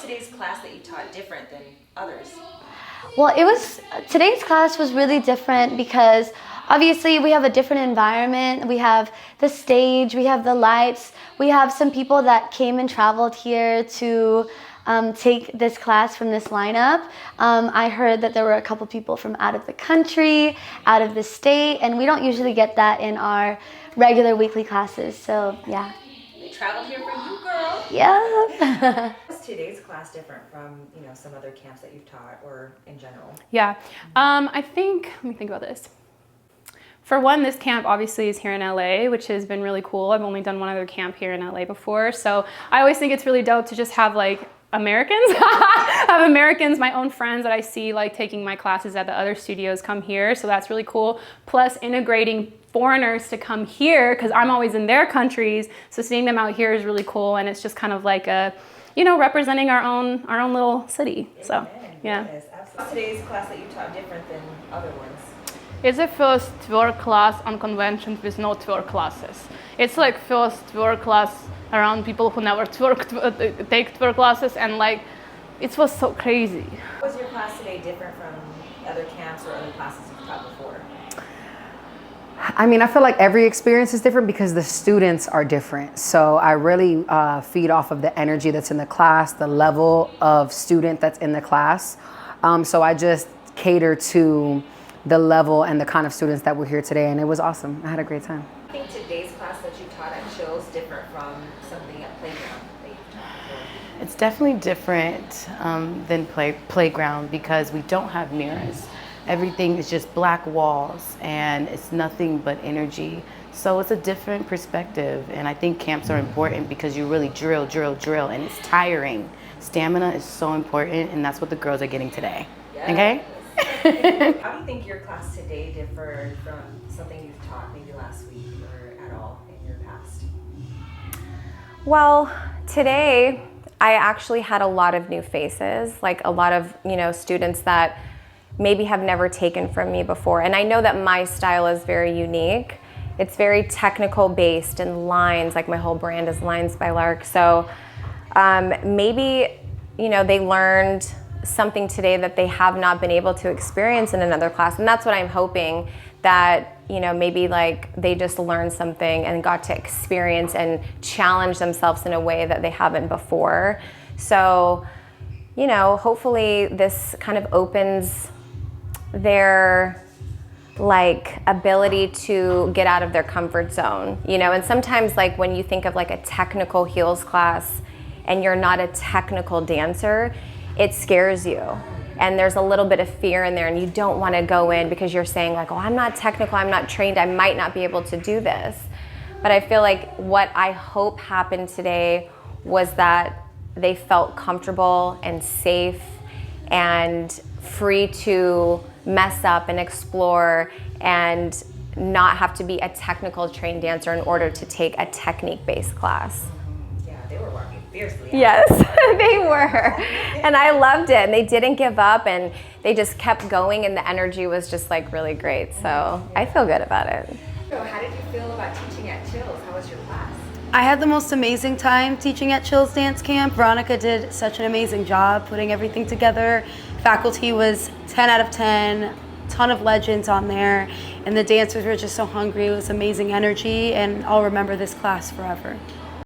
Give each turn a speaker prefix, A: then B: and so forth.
A: today's class that you taught different than others?
B: Well, today's class was really different because obviously we have a different environment. We have the stage, we have the lights, we have some people that came and traveled here to take this class from this lineup. I heard that there were a couple people from out of the country, out of the state, and we don't usually get that in our regular weekly classes, so yeah.
A: They traveled here for you, girl.
B: Yeah.
A: Was today's class different from, some other camps that you've taught or in general?
C: Yeah, I think, let me think about this. For one, this camp obviously is here in LA, which has been really cool. I've only done one other camp here in LA before. So I always think it's really dope to just have like Americans, have Americans, my own friends that I see like taking my classes at the other studios come here. So that's really cool. Plus integrating foreigners to come here because I'm always in their countries. So seeing them out here is really cool. And it's just kind of like a, representing our own little city. So, yeah.
A: Yes, absolutely. Today's class that you taught different than other ones?
C: It's the first twerk class on conventions with no twerk classes. It's like first twerk class around people who never take twerk classes, and like it was so crazy.
A: Was your class today different from other camps or other classes you've taught before?
D: I mean, I feel like every experience is different because the students are different. So I really feed off of the energy that's in the class, the level of student that's in the class. So I just cater to the level and the kind of students that were here today, and it was awesome. I had a great time.
A: I think today's class that you taught at Chills different from something at Playground that you've taught before?
E: It's definitely different than Playground because we don't have mirrors. Everything is just black walls and it's nothing but energy. So it's a different perspective, and I think camps are important because you really drill, and it's tiring. Stamina is so important, and that's what the girls are getting today.
A: Yes.
E: Okay?
A: How do you think your class today differed from something you've taught maybe last week or at all in your past?
F: Well, today I actually had a lot of new faces, like a lot of, students that maybe have never taken from me before. And I know that my style is very unique. It's very technical based and lines, like my whole brand is Lines by Lark. So maybe, they learned something today that they have not been able to experience in another class. And that's what I'm hoping, that, maybe like they just learned something and got to experience and challenge themselves in a way that they haven't before. So, hopefully this kind of opens their ability to get out of their comfort zone, and sometimes like when you think of like a technical heels class and you're not a technical dancer, it scares you. And there's a little bit of fear in there, and you don't want to go in because you're saying like, oh, I'm not technical, I'm not trained, I might not be able to do this. But I feel like what I hope happened today was that they felt comfortable and safe and free to mess up and explore and not have to be a technical trained dancer in order to take a technique-based class.
A: Yeah, they were working fiercely.
F: Yes, they were. And I loved it. And they didn't give up, and they just kept going, and the energy was just like really great. So I feel good about it.
A: So how did you feel about teaching at Chills? How was your class?
G: I had the most amazing time teaching at Chills Dance Camp. Veronica did such an amazing job putting everything together. Faculty was 10 out of 10, ton of legends on there, and the dancers were just so hungry. It was amazing energy, and I'll remember this class forever.